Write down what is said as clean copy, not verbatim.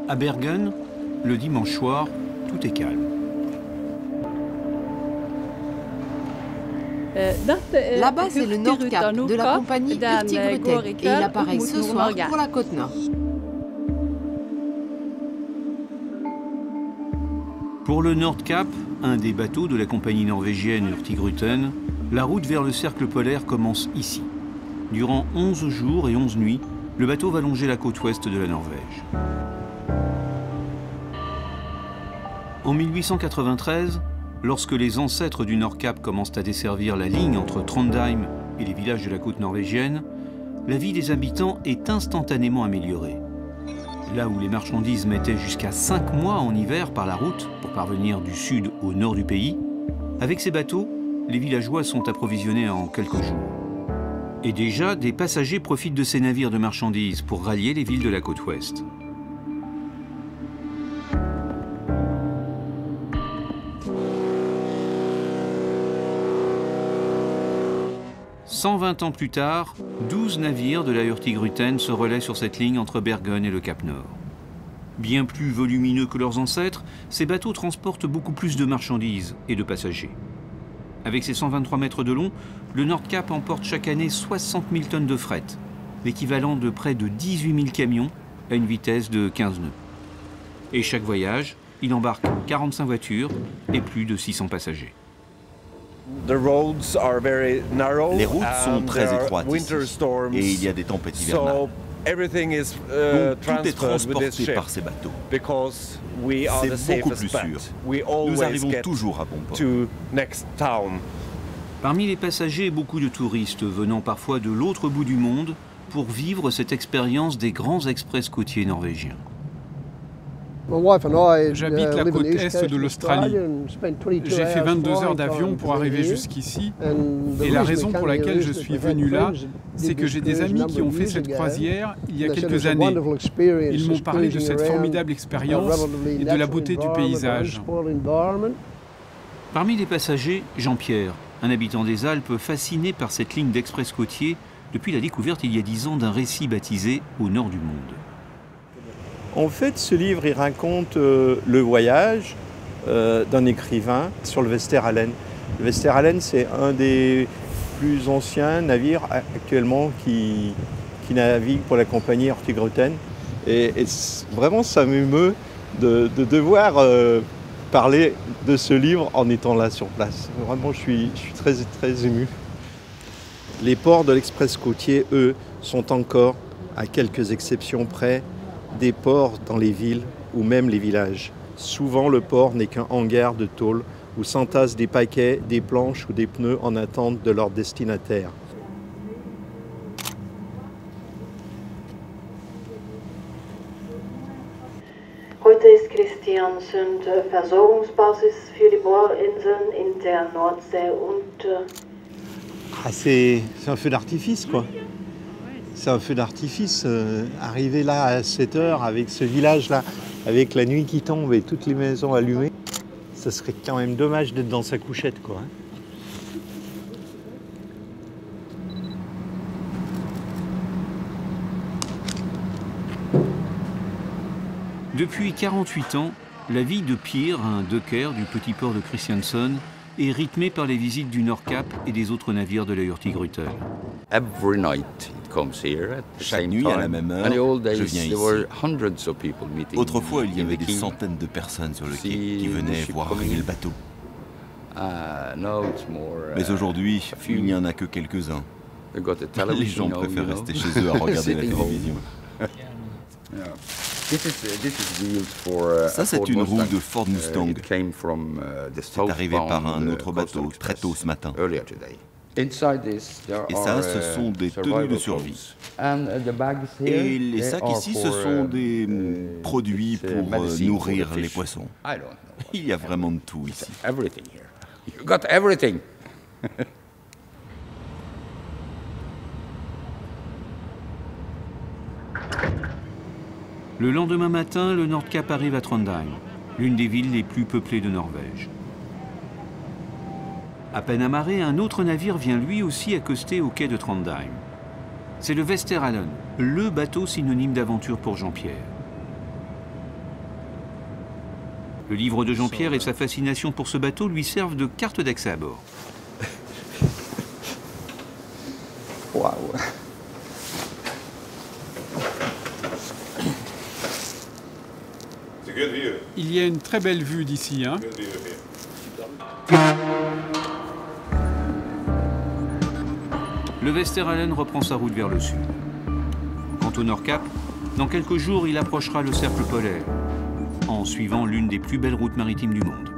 À Bergen, le dimanche soir, tout est calme. Là-bas, c'est le Nordkap de la compagnie Hurtigruten et il apparaît ce soir pour la côte nord. Pour le Nordkap, un des bateaux de la compagnie norvégienne Hurtigruten, la route vers le cercle polaire commence ici. Durant 11 jours et 11 nuits, le bateau va longer la côte ouest de la Norvège. En 1893, lorsque les ancêtres du Nordkap commencent à desservir la ligne entre Trondheim et les villages de la côte norvégienne, la vie des habitants est instantanément améliorée. Là où les marchandises mettaient jusqu'à 5 mois en hiver par la route pour parvenir du sud au nord du pays, avec ces bateaux, les villageois sont approvisionnés en quelques jours. Et déjà, des passagers profitent de ces navires de marchandises pour rallier les villes de la côte ouest. « 120 ans plus tard, 12 navires de la Hurtigruten se relaient sur cette ligne entre Bergen et le Cap Nord. Bien plus volumineux que leurs ancêtres, ces bateaux transportent beaucoup plus de marchandises et de passagers. Avec ses 123 mètres de long, le Nordkap emporte chaque année 60 000 tonnes de fret, l'équivalent de près de 18 000 camions à une vitesse de 15 nœuds. Et chaque voyage, il embarque 45 voitures et plus de 600 passagers. Les routes sont très étroites ici, et il y a des tempêtes hivernales. Donc tout est transporté par ces bateaux. C'est beaucoup plus sûr. Nous arrivons toujours à bon port. Parmi les passagers, beaucoup de touristes venant parfois de l'autre bout du monde pour vivre cette expérience des grands express côtiers norvégiens. J'habite la côte est de l'Australie. J'ai fait 22 heures d'avion pour arriver jusqu'ici. Et la raison pour laquelle je suis venu là, c'est que j'ai des amis qui ont fait cette croisière il y a quelques années. Ils m'ont parlé de cette formidable expérience et de la beauté du paysage. Parmi les passagers, Jean-Pierre, un habitant des Alpes fasciné par cette ligne d'express côtier depuis la découverte il y a 10 ans d'un récit baptisé « Au nord du monde ». En fait, ce livre, il raconte le voyage d'un écrivain sur le Vesteralen. Le Vesteralen, c'est un des plus anciens navires actuellement qui navigue pour la compagnie Hurtigruten. Et vraiment, ça m'émeut de devoir parler de ce livre en étant là sur place. Vraiment, je suis très, très ému. Les ports de l'express côtier, eux, sont encore, à quelques exceptions près, des ports dans les villes ou même les villages. Souvent, le port n'est qu'un hangar de tôle où s'entassent des paquets, des planches ou des pneus en attente de leur destinataire. Heute ist Kristiansund Versorgungsbasis für die Bohrinseln in der Nordsee und c'est un feu d'artifice, quoi. C'est un feu d'artifice. Arriver là à 7 heures avec ce village-là, avec la nuit qui tombe et toutes les maisons allumées, ça serait quand même dommage d'être dans sa couchette, quoi. Depuis 48 ans, la vie de Pierre, un docker du petit port de Kristiansund, est rythmée par les visites du Nordkap et des autres navires de la Hurtigruten. Chaque nuit, à la même heure, je viens ici. Autrefois, il y avait des centaines de personnes sur le quai qui venaient voir arriver le bateau. Mais aujourd'hui, il n'y en a que quelques-uns. Les gens préfèrent rester chez eux à regarder la télévision. Ça, c'est une roue de Ford Mustang. C'est arrivé par un autre bateau très tôt ce matin. Et ça, ce sont des tenues de survie. Et les sacs ici, ce sont des produits pour nourrir les poissons. Il y a vraiment de tout ici. Le lendemain matin, le Nordkap arrive à Trondheim, l'une des villes les plus peuplées de Norvège. À peine amarré, un autre navire vient lui aussi accoster au quai de Trondheim. C'est le Vesteralen, le bateau synonyme d'aventure pour Jean-Pierre. Le livre de Jean-Pierre et sa fascination pour ce bateau lui servent de carte d'accès à bord. Waouh. Il y a une très belle vue d'ici, hein? Le Westeralen reprend sa route vers le sud. Quant au Nordkap, dans quelques jours, il approchera le cercle polaire, en suivant l'une des plus belles routes maritimes du monde.